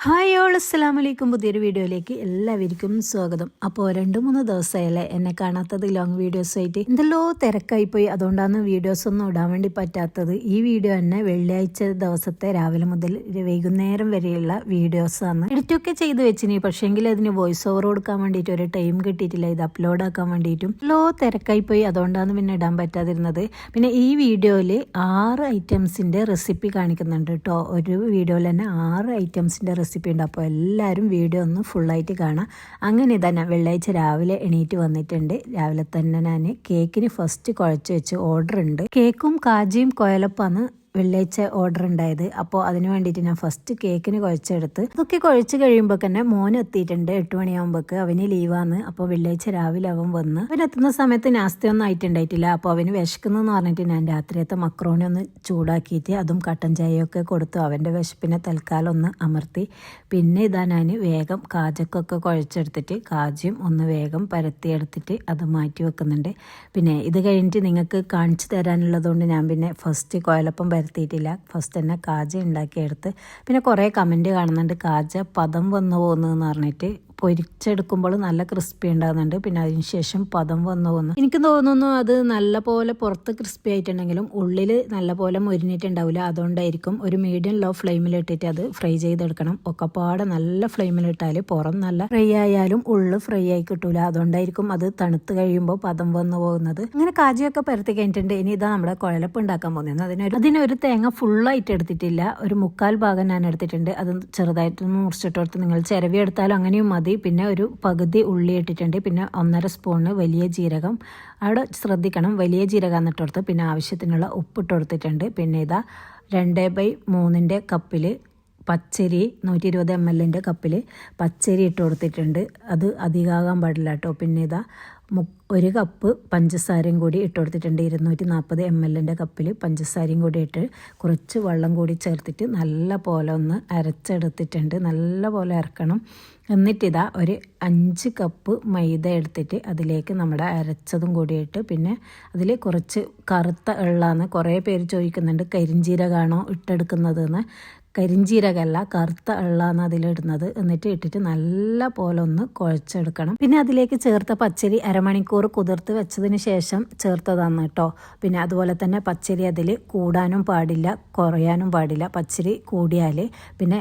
Hi all അസ്സലാമലൈക്കും. പുതിയൊരു വീഡിയോയിലേക്ക് എല്ലാവർക്കും സ്വാഗതം. അപ്പോൾ 2-3 ദിവസമായല്ലേ എന്നെ കാണാത്തത് ലോങ് വീഡിയോസായിട്ട്. എന്തെല്ലോ തിരക്കായിപ്പോയി, അതുകൊണ്ടാണ് വീഡിയോസ് ഒന്നും ഇടാൻ വേണ്ടി പറ്റാത്തത്. ഈ വീഡിയോ തന്നെ വെള്ളിയാഴ്ച ദിവസത്തെ രാവിലെ മുതൽ വൈകുന്നേരം വരെയുള്ള വീഡിയോസാണ്. എഡിറ്റൊക്കെ ചെയ്ത് വെച്ചിനി, പക്ഷേങ്കിൽ അതിന് വോയിസ് ഓവർ കൊടുക്കാൻ വേണ്ടിയിട്ട് ഒരു ടൈം കിട്ടിയിട്ടില്ല. ഇത് അപ്ലോഡ് ആക്കാൻ വേണ്ടിയിട്ടും തിരക്കായിപ്പോയി, അതുകൊണ്ടാണ് പിന്നെ ഇടാൻ പറ്റാതിരുന്നത്. പിന്നെ ഈ വീഡിയോയിൽ 6 ഐറ്റംസിൻ്റെ റെസിപ്പി കാണിക്കുന്നുണ്ട് കേട്ടോ. ഒരു വീഡിയോയിൽ തന്നെ 6 ഐറ്റംസിൻ്റെ റെസിപ്പി ഉണ്ട്. അപ്പോൾ എല്ലാവരും വീഡിയോ ഒന്ന് ഫുള്ളായിട്ട് കാണാം. അങ്ങനെ തന്നെ വെള്ളിയാഴ്ച രാവിലെ എണീറ്റ് വന്നിട്ടുണ്ട്. രാവിലെ തന്നെ ഞാൻ കേക്കിന് ഫസ്റ്റ് കുഴച്ച് വെച്ച് ഓർഡർ ഉണ്ട്. കേക്കും കാജിയും കുഴലപ്പാണ് വെള്ളിയാഴ്ച ഓർഡർ ഉണ്ടായത്. അപ്പോൾ അതിന് വേണ്ടിയിട്ട് ഞാൻ ഫസ്റ്റ് കേക്കിന് കുഴച്ചെടുത്ത് അതൊക്കെ കുഴച്ച് കഴിയുമ്പോൾ തന്നെ മോൻ എത്തിയിട്ടുണ്ട്. 8 മണിയാകുമ്പോൾക്ക് അവന് ലീവാണ്. അപ്പോൾ വെള്ളിയാഴ്ച രാവിലെ അവൻ വന്ന് അവനെത്തുന്ന സമയത്ത് നാസ്തയൊന്നും ആയിട്ടുണ്ടായിട്ടില്ല. അപ്പോൾ അവന് വിശക്കുന്നെന്ന് പറഞ്ഞിട്ട് ഞാൻ രാത്രിയത്തെ മക്രോണി ഒന്ന് ചൂടാക്കിയിട്ട് അതും കട്ടൻ ചായയൊക്കെ കൊടുത്തു. അവൻ്റെ വിശപ്പിനെ തൽക്കാലം ഒന്ന് അമർത്തി. പിന്നെ ഇതാ ഞാൻ വേഗം കാജക്കൊക്കെ കുഴച്ചെടുത്തിട്ട് കാജിയും ഒന്ന് വേഗം പരത്തിയെടുത്തിട്ട് അത് മാറ്റി വെക്കുന്നുണ്ട്. പിന്നെ ഇത് കഴിഞ്ഞിട്ട് നിങ്ങൾക്ക് കാണിച്ചു തരാനുള്ളതുകൊണ്ട് ഞാൻ പിന്നെ ഫസ്റ്റ് കുഴലപ്പം പരത്തിയിട്ടില്ല, ഫസ്റ്റ് തന്നെ കാജ ഉണ്ടാക്കിയെടുത്ത്. പിന്നെ കുറേ കമൻറ്റ് കാണുന്നുണ്ട് കാജ പദം വന്നു പോകുന്നതെന്ന് പറഞ്ഞിട്ട്. പൊരിച്ചെടുക്കുമ്പോൾ നല്ല ക്രിസ്പി ഉണ്ടാകുന്നുണ്ട്, പിന്നെ അതിന് ശേഷം പദം വന്നു പോകുന്നു. എനിക്ക് തോന്നുന്നു അത് നല്ല പോലെ പുറത്ത് ക്രിസ്പി ആയിട്ടുണ്ടെങ്കിലും ഉള്ളിൽ നല്ല പോലെ മുരിഞ്ഞിട്ടുണ്ടാവില്ല. അതുകൊണ്ടായിരിക്കും. ഒരു മീഡിയം ലോ ഫ്ലെയിമിലിട്ടിട്ട് അത് ഫ്രൈ ചെയ്തെടുക്കണം. ഒക്കെപ്പാടെ നല്ല ഫ്ലെയിമിലിട്ടാൽ പുറം നല്ല ഫ്രൈ ആയാലും ഉള്ളു ഫ്രൈ ആയി കിട്ടൂല. അതുകൊണ്ടായിരിക്കും അത് തണുത്ത് കഴിയുമ്പോൾ പദം വന്നു പോകുന്നത്. അങ്ങനെ കാജിയൊക്കെ പരത്തി കഴിഞ്ഞിട്ടുണ്ട്. ഇനി ഇതാ നമ്മുടെ കുഴലപ്പം ഉണ്ടാക്കാൻ പോകുന്നത്. അതിനൊരു തേങ്ങ ഫുള്ളായിട്ട് എടുത്തിട്ടില്ല, ഒരു 1/4 ഭാഗം ഞാൻ എടുത്തിട്ടുണ്ട്. അത് ചെറുതായിട്ടൊന്ന് മുറിച്ചിട്ടെടുത്ത് നിങ്ങൾ ചിരവി എടുത്താലും അങ്ങനെയും മതി. പിന്നെ ഒരു പകുതി ഉള്ളി ഇട്ടിട്ടുണ്ട്. പിന്നെ 1.5 സ്പൂണ് വലിയ ജീരകം, അവിടെ ശ്രദ്ധിക്കണം വലിയ ജീരകം എന്നിട്ടെടുത്ത്. പിന്നെ ആവശ്യത്തിനുള്ള ഉപ്പിട്ട് കൊടുത്തിട്ടുണ്ട്. പിന്നെ ഇതാ 2/3 കപ്പിൽ പച്ചരി, 120 ml കപ്പിൽ പച്ചരി ഇട്ട് കൊടുത്തിട്ടുണ്ട്. അത് അധികമാകാൻ പാടില്ല കേട്ടോ. പിന്നെ ഇതാ 1 കപ്പ് പഞ്ചസാരയും കൂടി ഇട്ട് കൊടുത്തിട്ടുണ്ട്. 240 ml കപ്പിൽ പഞ്ചസാരയും കൂടി ഇട്ട് കുറച്ച് വെള്ളം കൂടി ചേർത്തിട്ട് നല്ല പോലെ ഒന്ന് അരച്ചെടുത്തിട്ടുണ്ട്. നല്ല പോലെ അരക്കണം. എന്നിട്ടിതാ ഒരു 5 കപ്പ് മൈദ എടുത്തിട്ട് അതിലേക്ക് നമ്മുടെ അരച്ചതും കൂടിയിട്ട്, പിന്നെ അതിൽ കുറച്ച് കറുത്ത എള്ളാന്ന് കുറേ പേര് ചോദിക്കുന്നുണ്ട് കരിഞ്ജീരകമാണോ ഇട്ടെടുക്കുന്നതെന്ന്. കരിഞ്ജീരകമല്ല, കറുത്ത എള്ളാന്ന് അതിലിടുന്നത്. എന്നിട്ട് ഇട്ടിട്ട് നല്ല പോലെ ഒന്ന് കുഴച്ചെടുക്കണം. പിന്നെ അതിലേക്ക് ചേർത്ത പച്ചരി അരമണിക്കൂർ കുതിർത്ത് വെച്ചതിന് ശേഷം ചേർത്തതാണ് കേട്ടോ. പിന്നെ അതുപോലെ തന്നെ പച്ചരി അതിൽ കൂടാനും പാടില്ല കുറയാനും പാടില്ല. പച്ചരി കൂടിയാൽ പിന്നെ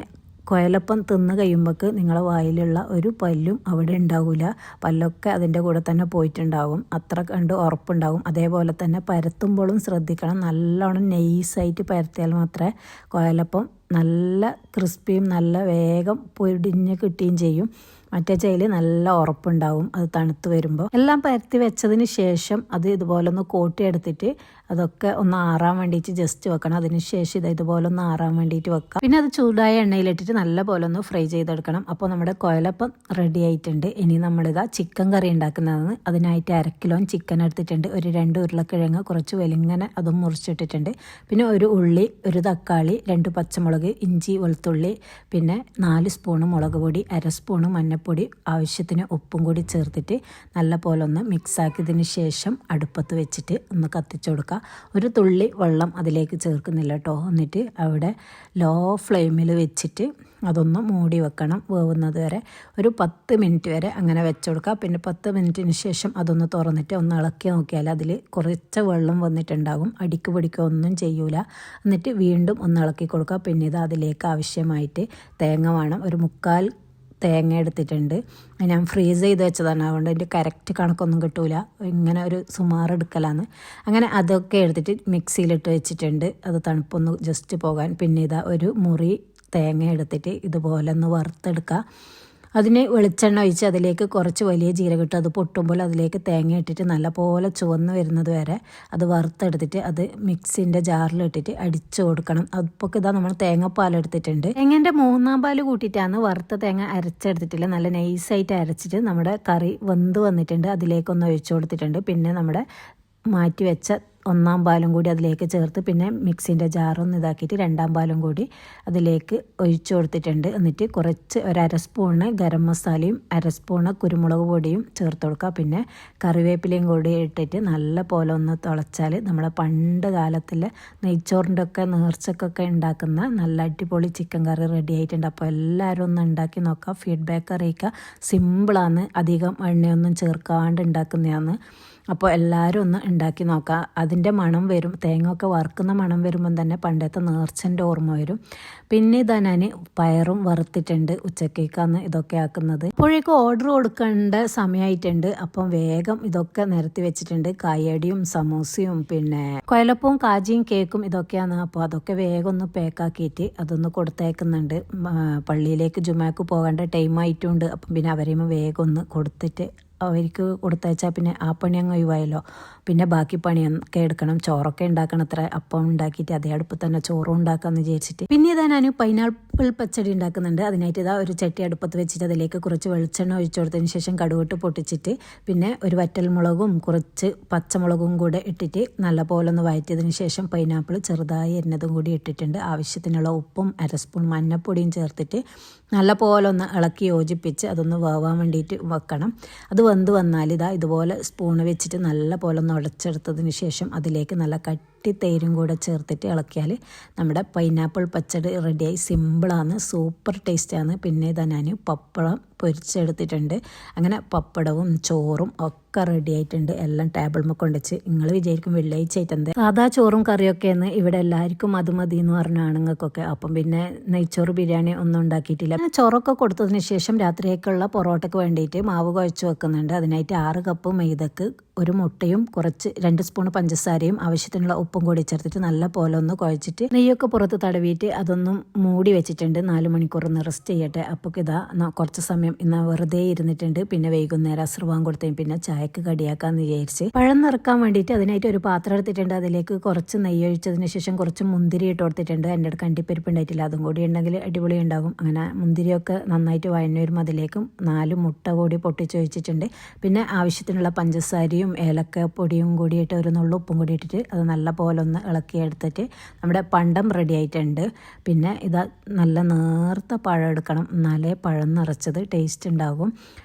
കുഴലപ്പം തിന്ന് കഴിയുമ്പോൾക്ക് നിങ്ങളെ വായിലുള്ള ഒരു പല്ലും അവിടെ ഉണ്ടാവില്ല. പല്ലൊക്കെ അതിൻ്റെ കൂടെ തന്നെ പോയിട്ടുണ്ടാകും. അത്ര കണ്ട് ഉറപ്പുണ്ടാകും. അതേപോലെ തന്നെ പരത്തുമ്പോഴും ശ്രദ്ധിക്കണം. നല്ലോണം നൈസായിട്ട് പരത്തിയാൽ മാത്രമേ കുഴലപ്പം നല്ല ക്രിസ്പിയും നല്ല വേഗം പൊടിഞ്ഞ് കിട്ടുകയും ചെയ്യും. മറ്റേ ചൈല് നല്ല ഉറപ്പുണ്ടാവും അത് തണുത്ത് വരുമ്പോൾ. എല്ലാം പരത്തി വെച്ചതിന് ശേഷം അത് ഇതുപോലെ ഒന്ന് കോട്ടിയെടുത്തിട്ട് അതൊക്കെ ഒന്ന് ആറാൻ വേണ്ടിയിട്ട് ജസ്റ്റ് വെക്കണം. അതിന് ശേഷം ഇതുപോലെ ഒന്ന് ആറാൻ വേണ്ടിയിട്ട് വെക്കാം. പിന്നെ അത് ചൂടായ എണ്ണയിലിട്ടിട്ട് നല്ല പോലെ ഒന്ന് ഫ്രൈ ചെയ്തെടുക്കണം. അപ്പോൾ നമ്മുടെ കുഴലപ്പം റെഡി ആയിട്ടുണ്ട്. ഇനി നമ്മളിതാ ചിക്കൻ കറി ഉണ്ടാക്കുന്നതാണ്. അതിനായിട്ട് 1/2 കിലോ ചിക്കൻ എടുത്തിട്ടുണ്ട്. ഒരു 2 ഉരുളക്കിഴങ്ങ് കുറച്ച് വെലിങ്ങനെ അതും മുറിച്ചിട്ടിട്ടുണ്ട്. പിന്നെ ഒരു ഉള്ളി, ഒരു തക്കാളി, 2 പച്ചമുളക്, ഇഞ്ചി, വെളുത്തുള്ളി, പിന്നെ 4 സ്പൂണ് മുളക് പൊടി, 1/2 സ്പൂണ് മഞ്ഞൾപ്പൊടി, ആവശ്യത്തിന് ഉപ്പും കൂടി ചേർത്തിട്ട് നല്ല പോലെ ഒന്ന് മിക്സാക്കിയതിന് ശേഷം അടുപ്പത്ത് വെച്ചിട്ട് ഒന്ന് കത്തിച്ചു കൊടുക്കുക. ഒരു തുള്ളി വെള്ളം അതിലേക്ക് ചേർക്കുന്നില്ല കേട്ടോ. എന്നിട്ട് അവിടെ ലോ ഫ്ലെയിമിൽ വെച്ചിട്ട് അതൊന്ന് മൂടി വെക്കണം വേവുന്നത് വരെ. ഒരു 10 മിനിറ്റ് വരെ അങ്ങനെ വെച്ച് കൊടുക്കുക. പിന്നെ 10 മിനിറ്റിന് ശേഷം അതൊന്ന് തുറന്നിട്ട് ഒന്ന് ഇളക്കി നോക്കിയാൽ അതിൽ കുറച്ച് വെള്ളം വന്നിട്ടുണ്ടാകും. അടിക്ക് പിടിക്കുക ഒന്നും ചെയ്യൂല. എന്നിട്ട് വീണ്ടും ഒന്ന് ഇളക്കി കൊടുക്കുക. പിന്നെ ഇത് അതിലേക്ക് ആവശ്യമായിട്ട് തേങ്ങ വേണം. ഒരു 1/4 തേങ്ങ എടുത്തിട്ടുണ്ട്. ഞാൻ ഫ്രീസ് ചെയ്ത് വെച്ചതാണ്, അതുകൊണ്ട് അതിൻ്റെ കറക്റ്റ് കണക്കൊന്നും കിട്ടൂല. ഇങ്ങനെ ഒരു സുമാർ എടുക്കലാണ്. അങ്ങനെ അതൊക്കെ എടുത്തിട്ട് മിക്സിയിലിട്ട് വെച്ചിട്ടുണ്ട്. അത് തണുപ്പൊന്ന് ജസ്റ്റ് പോകാൻ. പിന്നെ ഇതാ ഒരു മുറി തേങ്ങ എടുത്തിട്ട് ഇതുപോലെ ഒന്ന് വറുത്തെടുക്കുക. അതിന് വെളിച്ചെണ്ണ ഒഴിച്ച് അതിലേക്ക് കുറച്ച് വലിയ ജീരകം ഇട്ട് അത് പൊട്ടുമ്പോൾ അതിലേക്ക് തേങ്ങ ഇട്ടിട്ട് നല്ല പോലെ ചുവന്ന് വരുന്നത് വരെ അത് വറുത്തെടുത്തിട്ട് അത് മിക്സിൻ്റെ ജാറിലിട്ടിട്ട് അടിച്ചു കൊടുക്കണം. അപ്പോൾ ഇതാ നമ്മൾ തേങ്ങാപ്പാലെടുത്തിട്ടുണ്ട്. തേങ്ങേൻ്റെ 3/4 പാല് കൂട്ടിയിട്ടാണ് വറുത്ത തേങ്ങ അരച്ചെടുത്തിട്ടില്ല. നല്ല നൈസായിട്ട് അരച്ചിട്ട് നമ്മുടെ കറി വെന്ത് വന്നിട്ടുണ്ട്. അതിലേക്കൊന്ന് ഒഴിച്ചു കൊടുത്തിട്ടുണ്ട്. പിന്നെ നമ്മുടെ മാറ്റി വെച്ച ഒന്നാം പാലും കൂടി അതിലേക്ക് ചേർത്ത് പിന്നെ മിക്സിൻ്റെ ജാറൊന്ന് ഇതാക്കിയിട്ട് രണ്ടാം പാലും കൂടി അതിലേക്ക് ഒഴിച്ചു കൊടുത്തിട്ടുണ്ട്. എന്നിട്ട് കുറച്ച് ഒരു അര സ്പൂണ് ഗരം മസാലയും അര സ്പൂണ് കുരുമുളക് പൊടിയും ചേർത്ത് കൊടുക്കുക. പിന്നെ കറിവേപ്പിലയും കൂടി ഇട്ടിട്ട് നല്ല പോലെ ഒന്ന് തിളച്ചാൽ നമ്മളെ പണ്ട് കാലത്തിലെ നെയ്ച്ചോറിൻ്റെ ഒക്കെ നേർച്ചക്കൊക്കെ ഉണ്ടാക്കുന്ന നല്ല അടിപൊളി ചിക്കൻ കറി റെഡി ആയിട്ടുണ്ട്. അപ്പോൾ എല്ലാവരും ഒന്ന് ഉണ്ടാക്കി നോക്കുക, ഫീഡ്ബാക്ക് അറിയിക്കുക. സിമ്പിളാണ്, അധികം എണ്ണയൊന്നും ചേർക്കാണ്ട് ഉണ്ടാക്കുന്നതാണ്. അപ്പോൾ എല്ലാവരും ഒന്ന് ഉണ്ടാക്കി നോക്കുക. അതിൻ്റെ മണം വരും, തേങ്ങ ഒക്കെ വറുക്കുന്ന മണം വരുമ്പം തന്നെ പണ്ടത്തെ നേർച്ചൻ്റെ ഓർമ്മ വരും. പിന്നെ ഇതാ ഞാൻ പയറും വറുത്തിട്ടുണ്ട്, ഉച്ചക്കേക്കാണ് ഇതൊക്കെ ആക്കുന്നത്. ഇപ്പോഴേക്കും ഓർഡർ കൊടുക്കേണ്ട സമയമായിട്ടുണ്ട്. അപ്പം വേഗം ഇതൊക്കെ നിരത്തി വെച്ചിട്ടുണ്ട്. കായടിയും സമൂസയും പിന്നെ കൊയലപ്പവും കാജിയും കേക്കും ഇതൊക്കെയാണ്. അപ്പോൾ അതൊക്കെ വേഗം ഒന്ന് പാക്കാക്കിയിട്ട് അതൊന്ന് കൊടുത്തേക്കുന്നുണ്ട്. പള്ളിയിലേക്ക് ജുമാക്ക് പോകേണ്ട ടൈം ആയിട്ടുണ്ട്. അപ്പം പിന്നെ അവരെയും വേഗം ഒന്ന് കൊടുത്തിട്ട് അവർക്ക് കൊടുത്തയച്ചാൽ പിന്നെ ആ പണി അങ്ങ് ഒഴിവായല്ലോ. പിന്നെ ബാക്കി പണിയൊക്കെ എടുക്കണം, ചോറൊക്കെ ഉണ്ടാക്കണം. അത്ര അപ്പം ഉണ്ടാക്കിയിട്ട് അതേ അടുപ്പിൽ തന്നെ ചോറും ഉണ്ടാക്കാമെന്ന് വിചാരിച്ചിട്ട് പിന്നെ ഇതാ ഞാൻ പൈനാപ്പിൾ പച്ചടി ഉണ്ടാക്കുന്നുണ്ട്. അതിനായിട്ട് ഇതാ ഒരു ചട്ടി അടുപ്പത്ത് വെച്ചിട്ട് അതിലേക്ക് കുറച്ച് വെളിച്ചെണ്ണ ഒഴിച്ചു കൊടുത്തതിന് ശേഷം കടുകിട്ട് പൊട്ടിച്ചിട്ട് പിന്നെ ഒരു വറ്റൽമുളകും കുറച്ച് പച്ചമുളകും കൂടെ ഇട്ടിട്ട് നല്ലപോലെ ഒന്ന് വഴറ്റിയതിന് ശേഷം പൈനാപ്പിൾ ചെറുതായി അരിഞ്ഞതും കൂടി ഇട്ടിട്ടുണ്ട്. ആവശ്യത്തിനുള്ള ഉപ്പും അര സ്പൂൺ മഞ്ഞൾപ്പൊടിയും ചേർത്തിട്ട് നല്ലപോലെ ഒന്ന് ഇളക്കി യോജിപ്പിച്ച് അതൊന്ന് വേവാൻ വേണ്ടിയിട്ട് വെക്കണം. അത് വെന്ത് വന്നാൽ ഇതുപോലെ സ്പൂണ് വെച്ചിട്ട് നല്ല പോലെ ഒന്ന് ഉടച്ചെടുത്തതിന് ശേഷം അതിലേക്ക് നല്ല കട്ടി തൈരും കൂടെ ചേർത്തിട്ട് ഇളക്കിയാൽ നമ്മുടെ പൈനാപ്പിൾ പച്ചടി റെഡിയായി. സിമ്പിളാണ്, സൂപ്പർ ടേസ്റ്റാണ്. പിന്നെ ഇതാ ഞാൻ പപ്പടം പൊരിച്ചെടുത്തിട്ടുണ്ട്. അങ്ങനെ പപ്പടവും ചോറും ഒക്കെ റെഡി ആയിട്ടുണ്ട്. എല്ലാം ടേബിളിൽ കൊണ്ടുവച്ച്. നിങ്ങൾ വിചാരിക്കും വെള്ളിയാഴ്ച ആയിട്ട് എന്താ സാധാ ചോറും കറിയൊക്കെയാണ്, ഇവിടെ എല്ലാവർക്കും അത് മതി എന്ന് പറഞ്ഞ ആണുങ്ങൾക്കൊക്കെ. അപ്പം പിന്നെ നെയ്ച്ചോറ് ബിരിയാണി ഒന്നും ഉണ്ടാക്കിയിട്ടില്ല. ചോറൊക്കെ കൊടുത്തതിന് ശേഷം രാത്രിയേക്കുള്ള പൊറോട്ടയ്ക്ക് വേണ്ടിയിട്ട് മാവ് കുഴച്ച് വെക്കുന്നുണ്ട്. അതിനായിട്ട് 6 കപ്പ് മൈദക്ക് 1 മുട്ടയും കുറച്ച് 2 സ്പൂൺ പഞ്ചസാരയും ആവശ്യത്തിനുള്ള ഉപ്പും കൂടി ചേർത്തിട്ട് നല്ല പോലെ ഒന്ന് കുഴച്ചിട്ട് നെയ്യൊക്കെ പുറത്ത് തടവിയിട്ട് അതൊന്നും മൂടി വെച്ചിട്ടുണ്ട്. 4 മണിക്കൂർ ഒന്ന് റെസ്റ്റ് ചെയ്യട്ടെ. അപ്പോൾ ഇതാ കുറച്ച് സമയം ഇന്ന് വെറുതെ ഇരുന്നിട്ടുണ്ട്. പിന്നെ വൈകുന്നേരം അസ്രവാൻ കൊടുത്തേ പിന്നെ ചായക്ക് കടിയാക്കാന്ന് വിചാരിച്ച് പഴം നിറക്കാൻ വേണ്ടിയിട്ട് അതിനായിട്ട് ഒരു പാത്രം എടുത്തിട്ടുണ്ട്. അതിലേക്ക് കുറച്ച് നെയ്യ് ഒഴിച്ചതിന് ശേഷം കുറച്ച് മുന്തിരി ഇട്ട് കൊടുത്തിട്ടുണ്ട്. എൻ്റെ അടുത്ത് കണ്ടിപ്പരിപ്പ് ഉണ്ടായിട്ടില്ല, അതും കൂടി ഉണ്ടെങ്കിൽ അടിപൊളി ഉണ്ടാകും. അങ്ങനെ മുന്തിരിയൊക്കെ നന്നായിട്ട് വഴഞ്ഞു വരുമ്പോൾ അതിലേക്കും 4 മുട്ട കൂടി പൊട്ടിച്ചൊഴിച്ചിട്ടുണ്ട്. പിന്നെ ആവശ്യത്തിനുള്ള പഞ്ചസാരയും ഏലക്കപ്പൊടിയും കൂടിയിട്ട് ഒരു നുള്ളു ഉപ്പും കൂടി ഇട്ടിട്ട് അത് നല്ല പോലെ ഒന്ന് ഇളക്കിയെടുത്തിട്ട് നമ്മുടെ പണ്ടം റെഡി ആയിട്ടുണ്ട്. പിന്നെ ഇത് നല്ല നേർത്ത പഴം എടുക്കണം, എന്നാലേ പഴം നിറച്ചത് ടേസ്റ്റ് ഉണ്ടാകും.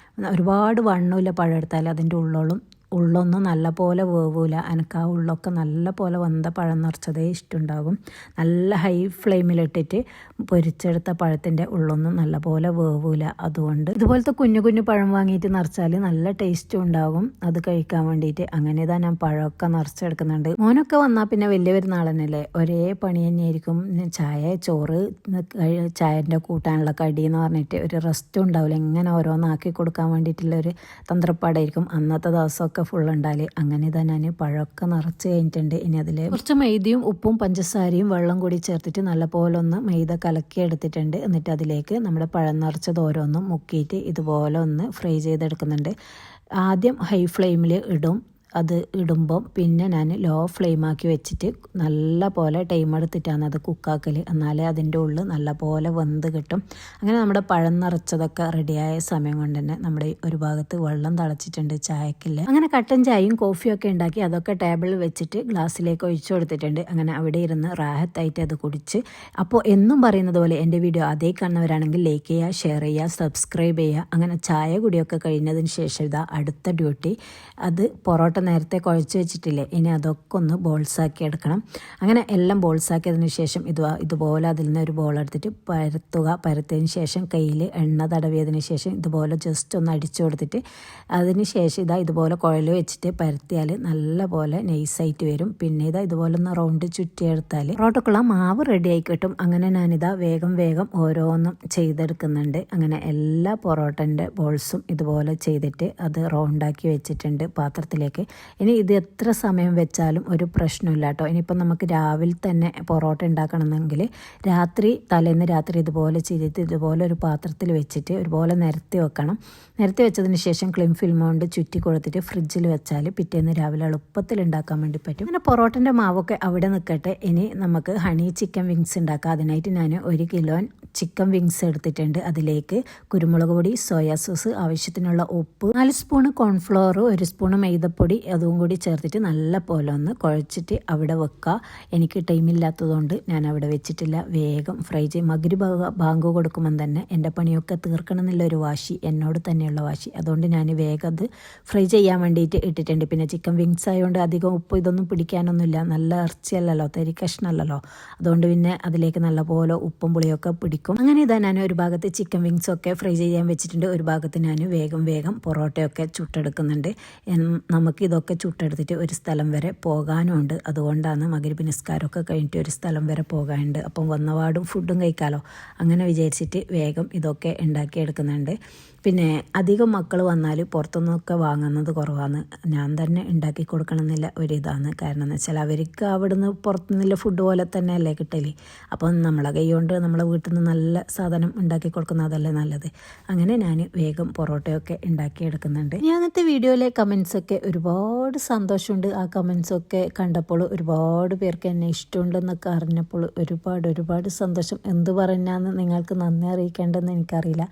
ഒരുപാട് വണ്ണമില്ല പഴം എടുത്താൽ അതിൻ്റെ ഉള്ളൊന്നും നല്ല പോലെ വേവില്ല. എനിക്ക് ആ ഉള്ളൊക്കെ നല്ല പോലെ വന്ന പഴം നിറച്ചതേ ഇഷ്ടമുണ്ടാകും. നല്ല ഹൈ ഫ്ലെയിമിലിട്ടിട്ട് പൊരിച്ചെടുത്ത പഴത്തിൻ്റെ ഉള്ളൊന്നും നല്ല പോലെ വേവില്ല. അതുകൊണ്ട് ഇതുപോലത്തെ കുഞ്ഞു കുഞ്ഞു പഴം വാങ്ങിയിട്ട് നിറച്ചാൽ നല്ല ടേസ്റ്റും ഉണ്ടാകും അത് കഴിക്കാൻ വേണ്ടിയിട്ട്. അങ്ങനെ തന്നെ ഞാൻ പഴമൊക്കെ നിറച്ചെടുക്കുന്നുണ്ട്. മോനൊക്കെ വന്നാൽ പിന്നെ വലിയ പെരുന്നാൾ തന്നെയല്ലേ, ഒരേ പണി തന്നെയായിരിക്കും. ചായ ചോറ് ചായൻ്റെ കൂട്ടാനുള്ള കടി എന്ന് പറഞ്ഞിട്ട് ഒരു റെസ്റ്റും ഉണ്ടാവില്ല. ഇങ്ങനെ ഓരോന്നാക്കി കൊടുക്കാൻ വേണ്ടിയിട്ടുള്ളൊരു തന്ത്രപ്പാടായിരിക്കും അന്നത്തെ ദിവസമൊക്കെ ഫുൾ ഉണ്ടാല്. അങ്ങനെ തന്നെ ഞാൻ പഴമൊക്കെ നിറച്ച് കഴിഞ്ഞിട്ടുണ്ട്. ഇനി അതിൽ കുറച്ച് മൈദയും ഉപ്പും പഞ്ചസാരയും വെള്ളം കൂടി ചേർത്തിട്ട് നല്ലപോലെ ഒന്ന് മൈദ കലക്കി എടുത്തിട്ടുണ്ട്. എന്നിട്ട് അതിലേക്ക് നമ്മുടെ പഴം നിറച്ചത് ഓരോന്നും മുക്കിയിട്ട് ഇതുപോലെ ഒന്ന് ഫ്രൈ ചെയ്തെടുക്കുന്നുണ്ട്. ആദ്യം ഹൈ ഫ്ലെയിമിൽ ഇടും. അത് ഇടുമ്പം പിന്നെ ഞാൻ ലോ ഫ്ലെയിമാക്കി വെച്ചിട്ട് നല്ല പോലെ ടൈം എടുത്തിട്ടാണ് അത് കുക്കാക്കൽ. എന്നാലേ അതിൻ്റെ ഉള്ളിൽ നല്ല പോലെ വെന്ത് കിട്ടും. അങ്ങനെ നമ്മുടെ പഴം നിറച്ചതൊക്കെ റെഡിയായ സമയം കൊണ്ട് തന്നെ നമ്മുടെ ഒരു ഭാഗത്ത് വെള്ളം തിളച്ചിട്ടുണ്ട് ചായക്കില്ല. അങ്ങനെ കട്ടൻ ചായയും കോഫിയൊക്കെ ഉണ്ടാക്കി അതൊക്കെ ടേബിളിൽ വെച്ചിട്ട് ഗ്ലാസ്സിലേക്ക് ഒഴിച്ചു കൊടുത്തിട്ടുണ്ട്. അങ്ങനെ അവിടെ ഇരുന്ന് റാഹത്തായിട്ട് അത് കുടിച്ച്. അപ്പോൾ എന്നും പറയുന്നത് പോലെ എൻ്റെ വീഡിയോ അതേ കാണുന്നവരാണെങ്കിൽ ലൈക്ക് ചെയ്യുക, ഷെയർ ചെയ്യുക, സബ്സ്ക്രൈബ് ചെയ്യുക. അങ്ങനെ ചായ കുടിയൊക്കെ കഴിഞ്ഞതിന് ശേഷം ഇതാ അടുത്ത ഡ്യൂട്ടി. അത് പൊറോട്ട നേരത്തെ കുഴച്ച് വെച്ചിട്ടില്ലേ, ഇനി അതൊക്കെ ഒന്ന് ബോൾസാക്കി എടുക്കണം. അങ്ങനെ എല്ലാം ബോൾസാക്കിയതിന് ശേഷം ഇതുപോലെ അതിൽ നിന്ന് ഒരു ബോൾ എടുത്തിട്ട് പരത്തിയതിന് ശേഷം കയ്യിൽ എണ്ണ തടവിയതിന് ശേഷം ഇതുപോലെ ജസ്റ്റ് ഒന്ന് അടിച്ചു കൊടുത്തിട്ട് അതിന് ശേഷം ഇതുപോലെ കുഴൽ വെച്ചിട്ട് പരത്തിയാൽ നല്ല പോലെ നൈസായിട്ട് വരും. പിന്നെ ഇതുപോലെ ഒന്ന് റൗണ്ട് ചുറ്റിയെടുത്താൽ പൊറോട്ടക്കുള്ള മാവ് റെഡി ആയി കിട്ടും. അങ്ങനെ ഞാനിതാ വേഗം ഓരോന്നും ചെയ്തെടുക്കുന്നുണ്ട്. അങ്ങനെ എല്ലാ പൊറോട്ടൻ്റെ ബോൾസും ഇതുപോലെ ചെയ്തിട്ട് അത് റൗണ്ടാക്കി വെച്ചിട്ടുണ്ട് പാത്രത്തിലേക്ക്. ഇനി ഇത് എത്ര സമയം വെച്ചാലും ഒരു പ്രശ്നമില്ല കേട്ടോ. ഇനിയിപ്പം നമുക്ക് രാവിലെ തന്നെ പൊറോട്ട ഉണ്ടാക്കണമെന്നെങ്കിൽ തലേന്ന് രാത്രി ഇതുപോലെ ചെയ്തിട്ട് ഇതുപോലെ ഒരു പാത്രത്തിൽ വെച്ചിട്ട് ഒരുപോലെ നിരത്തി വെക്കണം. നിരത്തി വെച്ചതിന് ശേഷം ക്ലിം ഫിൽം കൊണ്ട് ചുറ്റി കൊടുത്തിട്ട് ഫ്രിഡ്ജിൽ വെച്ചാൽ പിറ്റേന്ന് രാവിലെ എളുപ്പത്തിൽ ഉണ്ടാക്കാൻ വേണ്ടി പറ്റും. അങ്ങനെ പൊറോട്ടൻ്റെ മാവൊക്കെ അവിടെ നിൽക്കട്ടെ. ഇനി നമുക്ക് ഹണി ചിക്കൻ വിങ്സ് ഉണ്ടാക്കാം. അതിനായിട്ട് ഞാൻ 1 കിലോ ചിക്കൻ വിങ്സ് എടുത്തിട്ടുണ്ട്. അതിലേക്ക് കുരുമുളക് പൊടി, സോയാ സോസ്, ആവശ്യത്തിനുള്ള ഉപ്പ്, 4 സ്പൂണ് കോൺഫ്ലവർ, 1 സ്പൂണ് മൈദപ്പൊടി, അതും കൂടി ചേർത്തിട്ട് നല്ല പോലെ ഒന്ന് കുഴച്ചിട്ട് അവിടെ വെക്കുക. എനിക്ക് ടൈമില്ലാത്തതുകൊണ്ട് ഞാൻ അവിടെ വെച്ചിട്ടില്ല. വേഗം ഫ്രൈ ചെയ്യും. മഗ്രിബ് ബാങ്ക് കൊടുക്കുമ്പം തന്നെ എൻ്റെ പണിയൊക്കെ തീർക്കണം എന്നുള്ളൊരു വാശി എന്നോട് തന്നെയുള്ള വാശി. അതുകൊണ്ട് ഞാൻ വേഗം അത് ഫ്രൈ ചെയ്യാൻ വേണ്ടിയിട്ട് ഇട്ടിട്ടുണ്ട്. പിന്നെ ചിക്കൻ വിങ്സ് ആയതുകൊണ്ട് അധികം ഉപ്പ് ഇതൊന്നും പിടിക്കാനൊന്നുമില്ല. നല്ല ഇറച്ചിയല്ലല്ലോ, തരി കഷ്ണമല്ലല്ലോ. അതുകൊണ്ട് പിന്നെ അതിലേക്ക് നല്ലപോലെ ഉപ്പും പുളിയൊക്കെ പിടിക്കും. അങ്ങനെ ഇതാ ഞാൻ ഒരു ഭാഗത്ത് ചിക്കൻ വിങ്സൊക്കെ ഫ്രൈ ചെയ്യാൻ വെച്ചിട്ടുണ്ട്. ഒരു ഭാഗത്ത് ഞാൻ വേഗം പൊറോട്ടയൊക്കെ ചുട്ടെടുക്കുന്നുണ്ട്. നമുക്ക് ഇതൊക്കെ ചുട്ടെടുത്തിട്ട് ഒരു സ്ഥലം വരെ പോകാനും ഉണ്ട്. അതുകൊണ്ടാണ് മഗ്രിബ് നിസ്കാരമൊക്കെ കഴിഞ്ഞിട്ട് ഒരു സ്ഥലം വരെ പോകാനുണ്ട്. അപ്പം വന്നപാടും ഫുഡും കഴിക്കാമല്ലോ, അങ്ങനെ വിചാരിച്ചിട്ട് വേഗം ഇതൊക്കെ ഉണ്ടാക്കിയെടുക്കുന്നുണ്ട്. പിന്നെ അധികം മക്കൾ വന്നാൽ പുറത്തുനിന്നൊക്കെ വാങ്ങുന്നത് കുറവാണ്. ഞാൻ തന്നെ ഉണ്ടാക്കി കൊടുക്കണം എന്നില്ല ഒരിതാണ്. കാരണം എന്ന് വെച്ചാൽ അവർക്ക് അവിടുന്ന് പുറത്തുനിന്നുള്ള ഫുഡ് പോലെ തന്നെയല്ലേ കിട്ടല്. അപ്പം നമ്മളെ കൈ കൊണ്ട് നമ്മളെ വീട്ടിൽ നിന്ന് നല്ല സാധനം ഉണ്ടാക്കി കൊടുക്കുന്നതല്ലേ നല്ലത്. അങ്ങനെ ഞാൻ വേഗം പൊറോട്ടയൊക്കെ ഉണ്ടാക്കിയെടുക്കുന്നുണ്ട്. ഞാനത്തെ വീഡിയോയിലെ കമൻസൊക്കെ ഒരുപാട് സന്തോഷമുണ്ട്. ആ കമൻസൊക്കെ കണ്ടപ്പോൾ ഒരുപാട് പേർക്ക് എന്നെ ഇഷ്ടമുണ്ടെന്നൊക്കെ അറിഞ്ഞപ്പോൾ ഒരുപാട് സന്തോഷം. എന്ത് പറഞ്ഞാന്ന് നിങ്ങൾക്ക് നന്ദി അറിയിക്കേണ്ടെന്ന് എനിക്കറിയില്ല.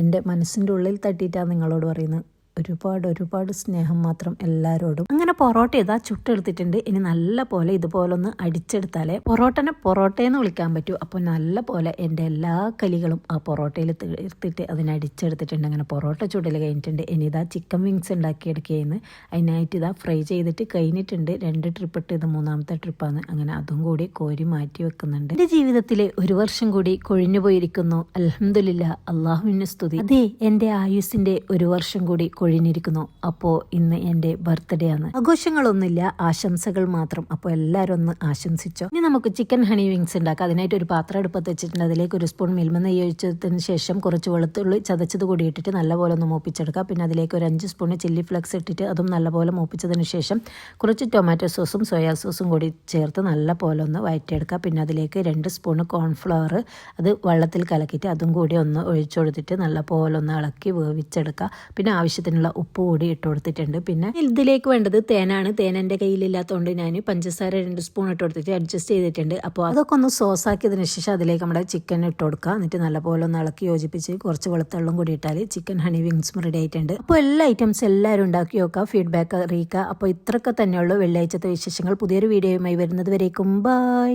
എൻ്റെ മനസ്സിൻ്റെ ഉള്ളിൽ തട്ടിയിട്ടാണ് നിങ്ങളോട് പറയുന്നത്. ഒരുപാട് സ്നേഹം മാത്രം എല്ലാവരോടും. അങ്ങനെ പൊറോട്ട ഇതാ ചുട്ടെടുത്തിട്ടുണ്ട്. ഇനി നല്ല പോലെ ഇതുപോലൊന്ന് അടിച്ചെടുത്താലേ പൊറോട്ടയെന്ന് വിളിക്കാൻ പറ്റൂ. അപ്പോൾ നല്ല പോലെ എൻ്റെ എല്ലാ കലികളും ആ പൊറോട്ടയിൽ തീർത്തിട്ട് അതിനടിച്ചെടുത്തിട്ടുണ്ട്. അങ്ങനെ പൊറോട്ട ചുടൽ കഴിഞ്ഞിട്ടുണ്ട്. ഇനി ഇതാ ചിക്കൻ വിങ്സ് ഉണ്ടാക്കിയെടുക്കുകയെന്ന്. അതിനായിട്ട് ഇതാ ഫ്രൈ ചെയ്തിട്ട് കഴിഞ്ഞിട്ടുണ്ട്. 2 ട്രിപ്പ് ഇട്ട് ഇത് 3ാമത്തെ ട്രിപ്പാണ്. അങ്ങനെ അതും കൂടി കോരി മാറ്റി വെക്കുന്നുണ്ട്. എൻ്റെ ജീവിതത്തിൽ 1 വർഷം കൂടി കൊഴിഞ്ഞു പോയിരിക്കുന്നു. അൽഹംദുലില്ലാ, അള്ളാഹുവിന് സ്തുതി. അതെ, എൻ്റെ ആയുസിൻ്റെ 1 വർഷം കൂടി കൊഴിഞ്ഞിരിക്കുന്നു. അപ്പോൾ ഇന്ന് എൻ്റെ ബർത്ത്ഡേ ആണ്. ആഘോഷങ്ങളൊന്നുമില്ല, ആശംസകൾ മാത്രം. അപ്പോൾ എല്ലാവരും ഒന്ന് ആശംസിച്ചോ. ഇനി നമുക്ക് ചിക്കൻ ഹണി വിങ്സ് ഉണ്ടാക്കാം. അതിനായിട്ട് ഒരു പാത്രം അടുപ്പത്ത് വെച്ചിട്ടുണ്ട്. അതിലേക്ക് 1 സ്പൂൺ മിൽമ നെയ്യ് ഒഴിച്ചതിന് ശേഷം കുറച്ച് വെളുത്തുള്ളി ചതച്ചത് കൂടി ഇട്ടിട്ട് നല്ലപോലെ ഒന്ന് മൂപ്പിച്ചെടുക്കുക. പിന്നെ അതിലേക്ക് ഒരു 5 സ്പൂൺ ചില്ലി ഫ്ലെക്സ് ഇട്ടിട്ട് അതും നല്ലപോലെ മൂപ്പിച്ചതിന് ശേഷം കുറച്ച് ടൊമാറ്റോ സോസും സോയാ സോസും കൂടി ചേർത്ത് നല്ലപോലെ ഒന്ന് വഴറ്റിയെടുക്കുക. പിന്നെ അതിലേക്ക് 2 സ്പൂൺ കോൺഫ്ലവർ അത് വെള്ളത്തിൽ കലക്കിയിട്ട് അതും കൂടി ഒന്ന് ഒഴിച്ചു കൊടുത്തിട്ട് നല്ലപോലെ ഒന്ന് ഇളക്കി വേവിച്ചെടുക്കുക. പിന്നെ ആവശ്യത്തിനുള്ള ഉപ്പ് കൂടി ഇട്ട് കൊടുത്തിട്ടുണ്ട്. പിന്നെ ഇതിലേക്ക് വേണ്ടത് തേനാണ്. തേൻ എൻ്റെ കയ്യിലില്ലാത്തതുകൊണ്ട് ഞാൻ പഞ്ചസാര 2 സ്പൂൺ ഇട്ട് കൊടുത്തിട്ട് അഡ്ജസ്റ്റ് ചെയ്തിട്ടുണ്ട്. അപ്പോൾ അതൊക്കെ ഒന്ന് സോസാക്കിയതിന് ശേഷം അതിലേക്ക് നമ്മുടെ ചിക്കൻ ഇട്ട് കൊടുക്കുക. എന്നിട്ട് നല്ലപോലെ ഒന്ന് ഇളക്കി യോജിപ്പിച്ച് കുറച്ച് വെളുത്തുള്ളും കൂടി ഇട്ടാൽ ചിക്കൻ ഹണി വിങ്സും റെഡി ആയിട്ടുണ്ട്. അപ്പോൾ എല്ലാ ഐറ്റംസ് എല്ലാവരും ഉണ്ടാക്കി നോക്കുക, ഫീഡ്ബാക്ക് അറിയിക്കുക. അപ്പോൾ ഇത്രയൊക്കെ തന്നെയുള്ളൂ വെള്ളിയാഴ്ചത്തെ വിശേഷങ്ങൾ. പുതിയൊരു വീഡിയോയുമായി വരുന്നത് വരേക്കും ബൈ.